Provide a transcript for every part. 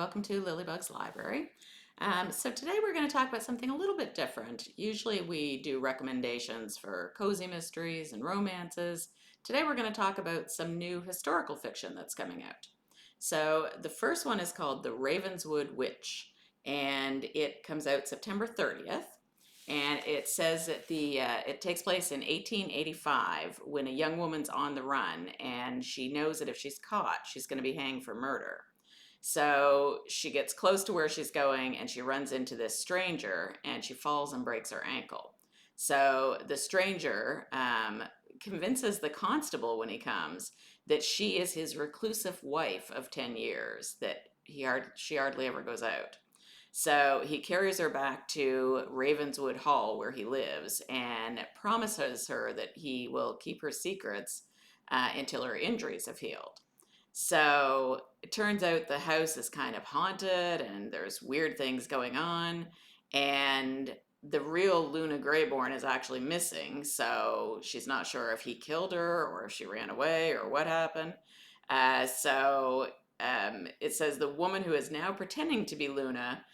welcome to Lilybug's Library. So today we're going to talk about something a little bit different. Usually we do recommendations for cozy mysteries and romances. Today we're going to talk about some new historical fiction that's coming out. So the first one is called The Ravenswood Witch, and it comes out September 30th. And it says that it takes place in 1885 when a young woman's on the run and she knows that if she's caught, she's going to be hanged for murder. So she gets close to where she's going and she runs into this stranger and she falls and breaks her ankle. So the stranger convinces the constable when he comes that she is his reclusive wife of 10 years, that she hardly ever goes out. So he carries her back to Ravenswood Hall where he lives and promises her that he will keep her secrets until her injuries have healed. So it turns out the house is kind of haunted and there's weird things going on. And the real Luna Greyborn is actually missing. So she's not sure if he killed her or if she ran away or what happened. It says the woman who is now pretending to be Luna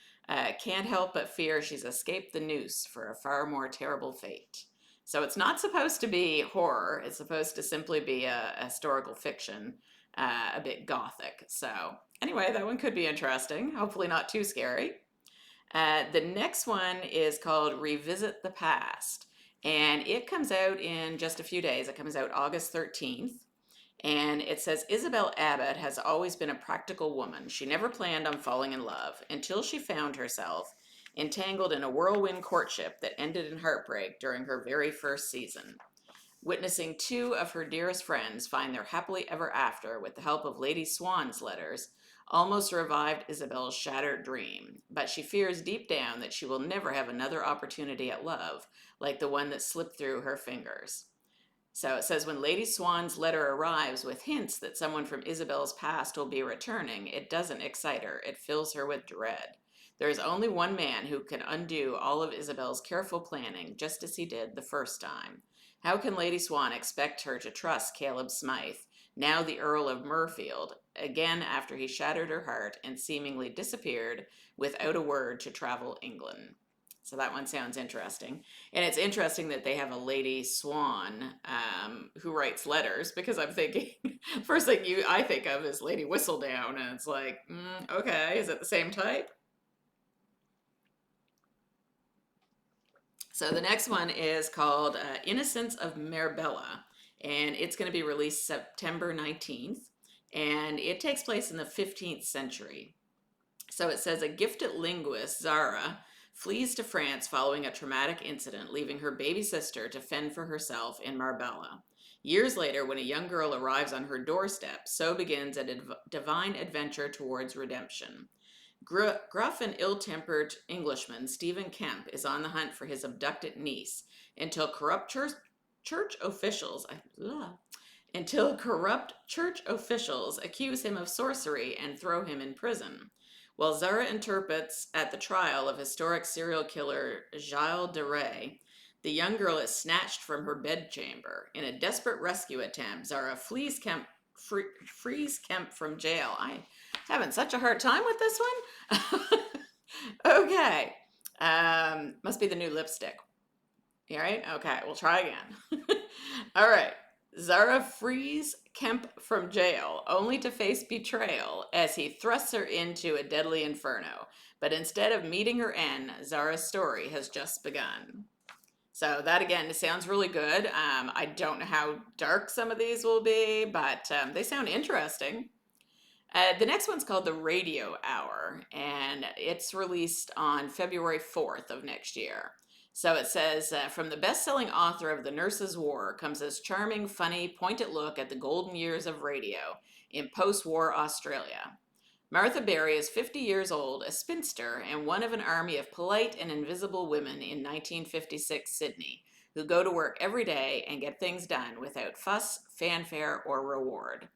can't help but fear she's escaped the noose for a far more terrible fate. So it's not supposed to be horror. It's supposed to simply be a historical fiction, a bit gothic. So anyway, that one could be interesting. Hopefully not too scary. The next one is called Revisit the Past, and it comes out in just a few days. It comes out August 13th. And it says Isabel Abbott has always been a practical woman. She never planned on falling in love until she found herself entangled in a whirlwind courtship that ended in heartbreak during her very first season. Witnessing two of her dearest friends find their happily ever after with the help of Lady Swan's letters almost revived Isabel's shattered dream, but she fears deep down that she will never have another opportunity at love like the one that slipped through her fingers. So it says when Lady Swan's letter arrives with hints that someone from Isabel's past will be returning, it doesn't excite her. It fills her with dread. There is only one man who can undo all of Isabel's careful planning, just as he did the first time. How can Lady Swan expect her to trust Caleb Smythe, now the Earl of Murfield, again after he shattered her heart and seemingly disappeared without a word to travel England? So that one sounds interesting. And it's interesting that they have a Lady Swan who writes letters, because I'm thinking, first thing I think of is Lady Whistledown, and it's like, okay, is it the same type? So the next one is called Innocence of Marbella, and it's going to be released September 19th, and it takes place in the 15th century. So it says a gifted linguist, Zara, flees to France following a traumatic incident, leaving her baby sister to fend for herself in Marbella. Years later, when a young girl arrives on her doorstep, so begins a divine adventure towards redemption. Gruff and ill-tempered Englishman Stephen Kemp is on the hunt for his abducted niece until corrupt church officials accuse him of sorcery and throw him in prison. While Zara interprets at the trial of historic serial killer Gilles de Rais, the young girl is snatched from her bedchamber. In a desperate rescue attempt, Zara frees Kemp from jail. I'm having such a hard time with this one. Okay. Must be the new lipstick. You all right? Okay, we'll try again. All right. Zara frees Kemp from jail, only to face betrayal as he thrusts her into a deadly inferno. But instead of meeting her end, Zara's story has just begun. So that, again, sounds really good. I don't know how dark some of these will be, but they sound interesting. The next one's called The Radio Hour, and it's released on February 4th of next year. So it says, from the best-selling author of The Nurse's War comes this charming, funny, pointed look at the golden years of radio in post-war Australia. Martha Berry is 50 years old, a spinster, and one of an army of polite and invisible women in 1956 Sydney, who go to work every day and get things done without fuss, fanfare, or reward.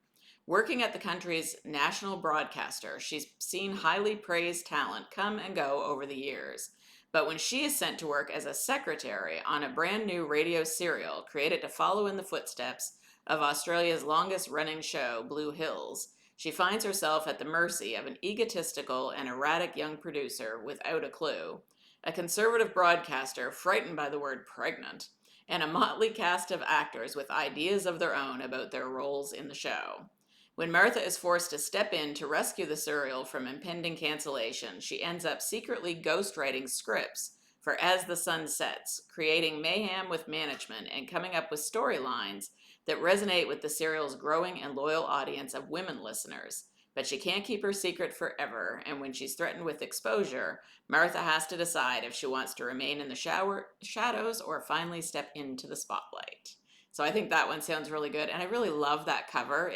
Working at the country's national broadcaster, she's seen highly praised talent come and go over the years. But when she is sent to work as a secretary on a brand new radio serial created to follow in the footsteps of Australia's longest running show, Blue Hills, She finds herself at the mercy of an egotistical and erratic young producer without a clue, a conservative broadcaster frightened by the word pregnant, and a motley cast of actors with ideas of their own about their roles in the show. When Martha is forced to step in to rescue the serial from impending cancellation, she ends up secretly ghostwriting scripts for As the Sun Sets, creating mayhem with management and coming up with storylines that resonate with the serial's growing and loyal audience of women listeners. But she can't keep her secret forever, and when she's threatened with exposure, Martha has to decide if she wants to remain in the shadows or finally step into the spotlight. So I think that one sounds really good, and I really love that cover.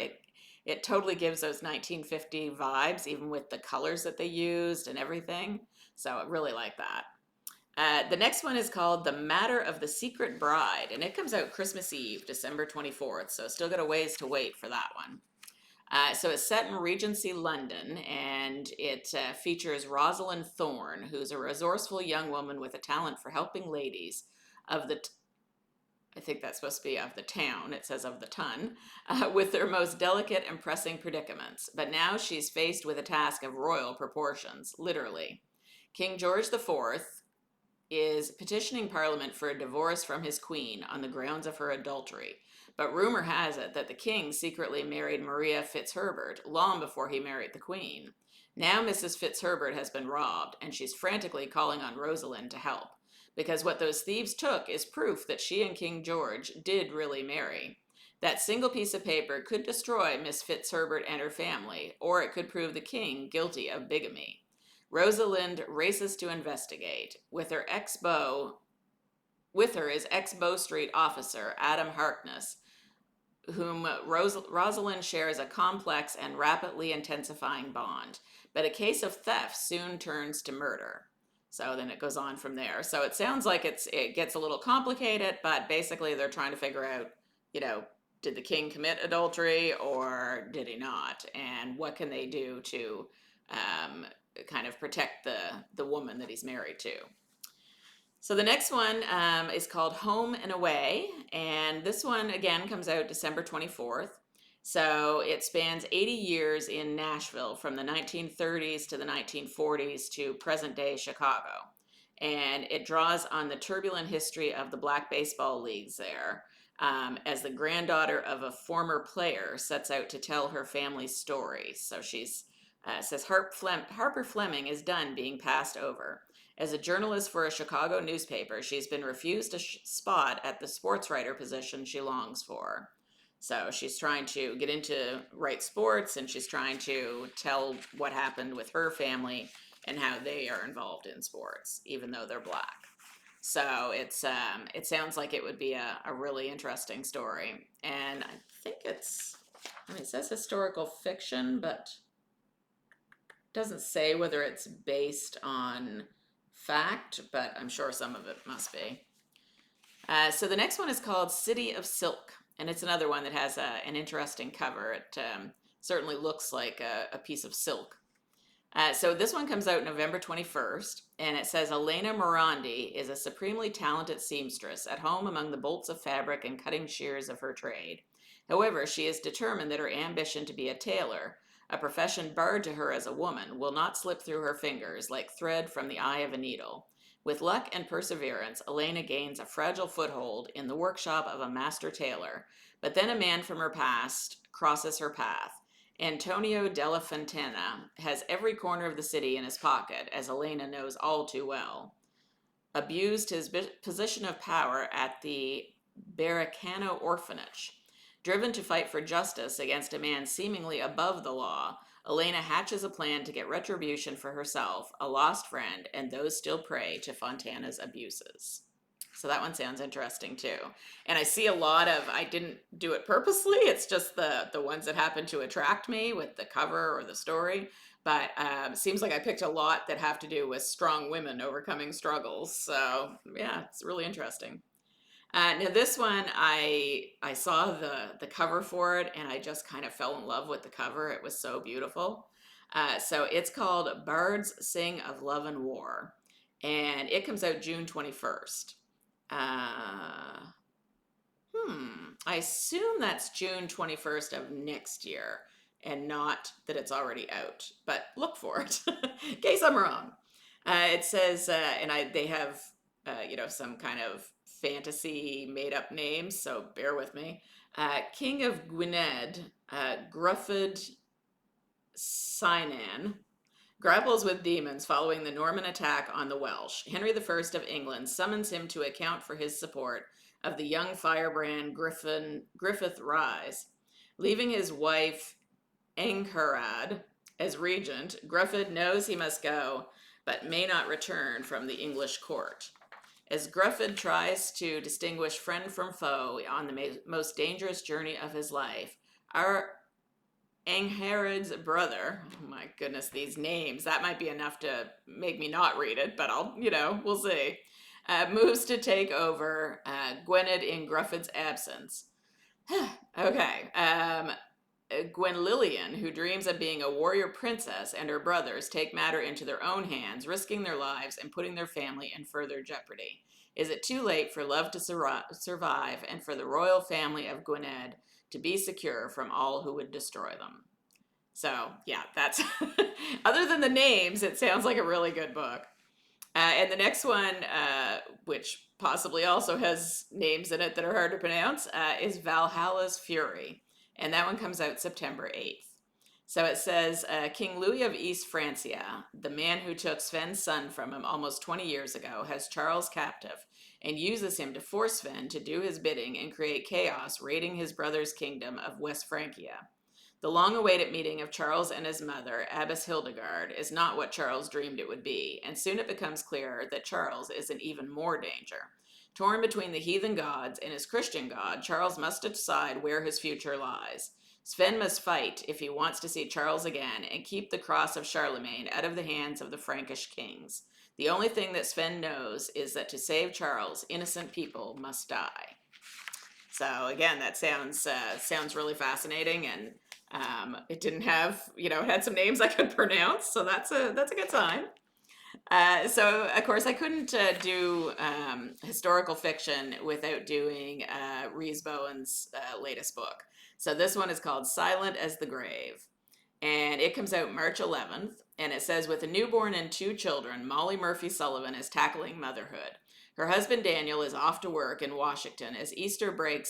It totally gives those 1950 vibes, even with the colors that they used and everything. So I really like that. The next one is called The Matter of the Secret Bride, and it comes out Christmas Eve, December 24th, so still got a ways to wait for that one. So it's set in Regency, London, and it features Rosalind Thorne, who's a resourceful young woman with a talent for helping ladies of the I think that's supposed to be of the town, it says of the ton, with their most delicate and pressing predicaments. But now she's faced with a task of royal proportions, literally. King George IV is petitioning Parliament for a divorce from his queen on the grounds of her adultery. But rumor has it that the king secretly married Maria Fitzherbert long before he married the queen. Now Mrs. Fitzherbert has been robbed, and she's frantically calling on Rosalind to help, because what those thieves took is proof that she and King George did really marry. That single piece of paper could destroy Miss Fitzherbert and her family, or it could prove the king guilty of bigamy. Rosalind races to investigate. With her is ex-Bow Street officer Adam Harkness, whom Rosalind shares a complex and rapidly intensifying bond. But a case of theft soon turns to murder. So then it goes on from there. So it sounds like it gets a little complicated, but basically they're trying to figure out, did the king commit adultery or did he not? And what can they do to kind of protect the woman that he's married to? So the next one is called Home and Away, and this one again comes out December 24th. So it spans 80 years in Nashville from the 1930s to the 1940s to present day Chicago. And it draws on the turbulent history of the black baseball leagues there, as the granddaughter of a former player sets out to tell her family's story. So she's says Harper Fleming is done being passed over. As a journalist for a Chicago newspaper, she's been refused a spot at the sports writer position she longs for. So she's trying to get into write sports, and she's trying to tell what happened with her family and how they are involved in sports, even though they're black. So it sounds like it would be a really interesting story. And I think it says historical fiction, but doesn't say whether it's based on fact, but I'm sure some of it must be. So the next one is called City of Silk. And it's another one that has an interesting cover. It certainly looks like a piece of silk. So this one comes out November 21st, and it says Elena Morandi is a supremely talented seamstress at home among the bolts of fabric and cutting shears of her trade. However, she is determined that her ambition to be a tailor, a profession barred to her as a woman, will not slip through her fingers like thread from the eye of a needle. With luck and perseverance, Elena gains a fragile foothold in the workshop of a master tailor, but then a man from her past crosses her path. Antonio della Fontana has every corner of the city in his pocket, as Elena knows all too well. Abused his position of power at the Barricano orphanage. Driven to fight for justice against a man seemingly above the law, Elena hatches a plan to get retribution for herself, a lost friend, and those still prey to Fontana's abuses. So that one sounds interesting too. And I see a lot of, I didn't do it purposely, it's just the ones that happen to attract me with the cover or the story. But it seems like I picked a lot that have to do with strong women overcoming struggles. So yeah, it's really interesting. Now this one, I saw the cover for it, and I just kind of fell in love with the cover. It was so beautiful. So it's called Bards Sing of Love and War, and it comes out June 21st. I assume that's June 21st of next year. and not that it's already out. But look for it in case I'm wrong. It says, they have, some kind of fantasy made up names, so bear with me. King of Gwynedd, Gruffydd Cynan, grapples with demons following the Norman attack on the Welsh. Henry I of England summons him to account for his support of the young firebrand Griffith Rise. Leaving his wife Angharad as regent, Gruffydd knows he must go, but may not return from the English court. As Gruffydd tries to distinguish friend from foe on the most dangerous journey of his life, our Angharad's brother, oh my goodness, these names, that might be enough to make me not read it, but we'll see, moves to take over Gwynedd in Gruffydd's absence. Okay, Gwenllian, who dreams of being a warrior princess, and her brothers take matter into their own hands, risking their lives and putting their family in further jeopardy. Is it too late for love to survive and for the royal family of Gwynedd to be secure from all who would destroy them? So, yeah, that's other than the names, it sounds like a really good book. And the next one, which possibly also has names in it that are hard to pronounce, is Valhalla's Fury. And that one comes out September 8th. So it says, King Louis of East Francia, the man who took Sven's son from him almost 20 years ago, has Charles captive and uses him to force Sven to do his bidding and create chaos, raiding his brother's kingdom of West Francia. The long-awaited meeting of Charles and his mother, Abbess Hildegard, is not what Charles dreamed it would be, and soon it becomes clear that Charles is in even more danger. Torn between the heathen gods and his Christian God, Charles must decide where his future lies. Sven must fight if he wants to see Charles again and keep the cross of Charlemagne out of the hands of the Frankish kings. The only thing that Sven knows is that to save Charles, innocent people must die. So again, that sounds really fascinating, and it didn't have, it had some names I could pronounce, so that's a good sign. So of course I couldn't do historical fiction without doing Rhys Bowen's latest book. So this one is called Silent as the Grave, and it comes out March 11th, and it says, with a newborn and 2 children, Molly Murphy Sullivan is tackling motherhood. Her husband Daniel is off to work in Washington as Easter break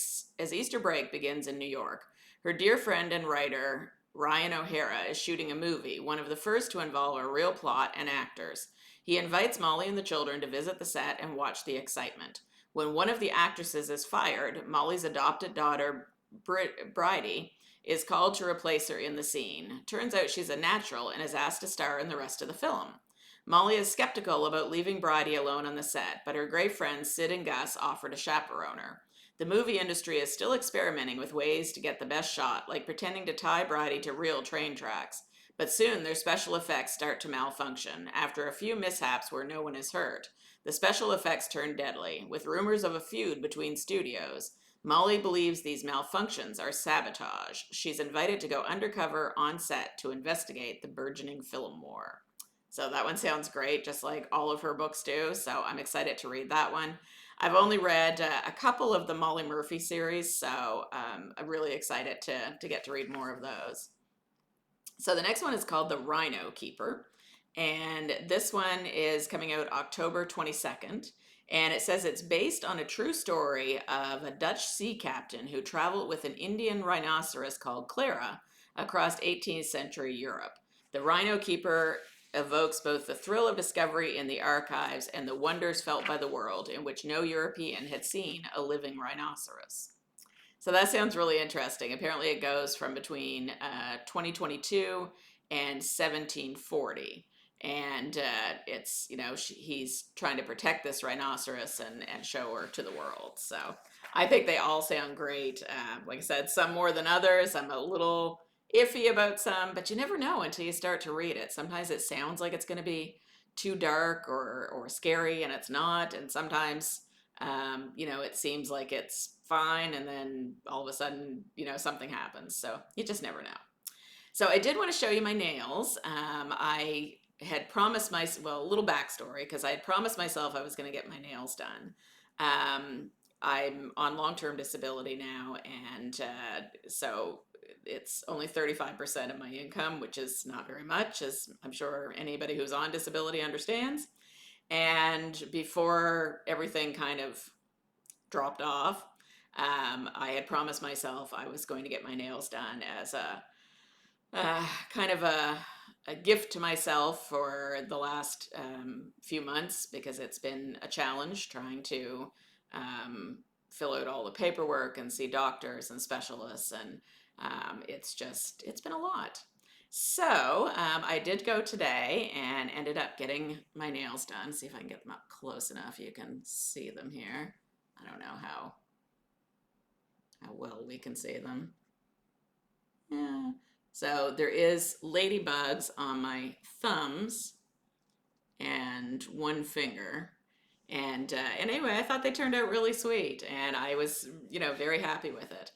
begins in New York. Her dear friend and writer Ryan O'Hara is shooting a movie, one of the first to involve a real plot and actors. He invites Molly and the children to visit the set and watch the excitement. When one of the actresses is fired, Molly's adopted daughter, Bridie, is called to replace her in the scene. Turns out she's a natural and is asked to star in the rest of the film. Molly is skeptical about leaving Bridie alone on the set, but her great friends Sid and Gus offer to chaperone her. The movie industry is still experimenting with ways to get the best shot, like pretending to tie Bridie to real train tracks. But soon their special effects start to malfunction. After a few mishaps where no one is hurt, the special effects turn deadly, with rumors of a feud between studios. Molly believes these malfunctions are sabotage. She's invited to go undercover on set to investigate the burgeoning film war. So that one sounds great, just like all of her books do. So I'm excited to read that one. I've only read a couple of the Molly Murphy series, so I'm really excited to get to read more of those. So the next one is called The Rhino Keeper, and this one is coming out October 22nd. And it says it's based on a true story of a Dutch sea captain who traveled with an Indian rhinoceros called Clara across 18th century Europe. The Rhino Keeper evokes both the thrill of discovery in the archives and the wonders felt by the world in which no European had seen a living rhinoceros. So that sounds really interesting. Apparently it goes from between 2022 and 1740. And it's, he's trying to protect this rhinoceros and show her to the world. So I think they all sound great. Like I said, some more than others. I'm a little iffy about some, but you never know until you start to read it. Sometimes it sounds like it's going to be too dark or scary, and it's not. And sometimes, it seems like it's fine, and then all of a sudden, something happens. So you just never know. So I did want to show you my nails. I had promised a little backstory, because I had promised myself I was going to get my nails done. I'm on long-term disability now, and so it's only 35% of my income, which is not very much, as I'm sure anybody who's on disability understands. And before everything kind of dropped off, I had promised myself I was going to get my nails done as a kind of a gift to myself for the last few months, because it's been a challenge trying to um, fill out all the paperwork and see doctors and specialists, and it's been a lot. So I did go today and ended up getting my nails done. See if I can get them up close enough. You can see them here. I don't know how well we can see them. Yeah. So there is ladybugs on my thumbs and one finger. And anyway, I thought they turned out really sweet, and I was, very happy with it.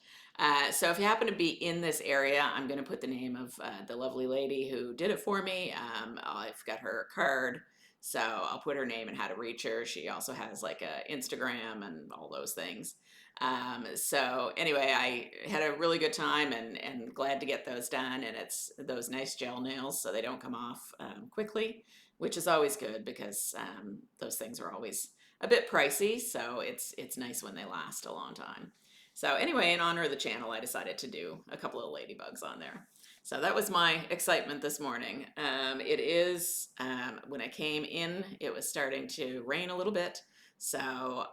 So if you happen to be in this area, I'm going to put the name of the lovely lady who did it for me. I've got her card, so I'll put her name and how to reach her. She also has like a Instagram and all those things. So anyway, I had a really good time, and glad to get those done. And it's those nice gel nails, so they don't come off quickly, which is always good, because those things are always a bit pricey. So it's nice when they last a long time. So anyway, in honor of the channel, I decided to do a couple of ladybugs on there. So that was my excitement this morning. It is, when I came in, it was starting to rain a little bit. So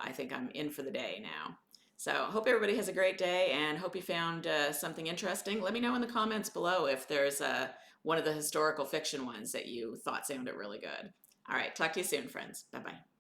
I think I'm in for the day now. So hope everybody has a great day, and hope you found something interesting. Let me know in the comments below if there's one of the historical fiction ones that you thought sounded really good. All right, talk to you soon, friends. Bye-bye.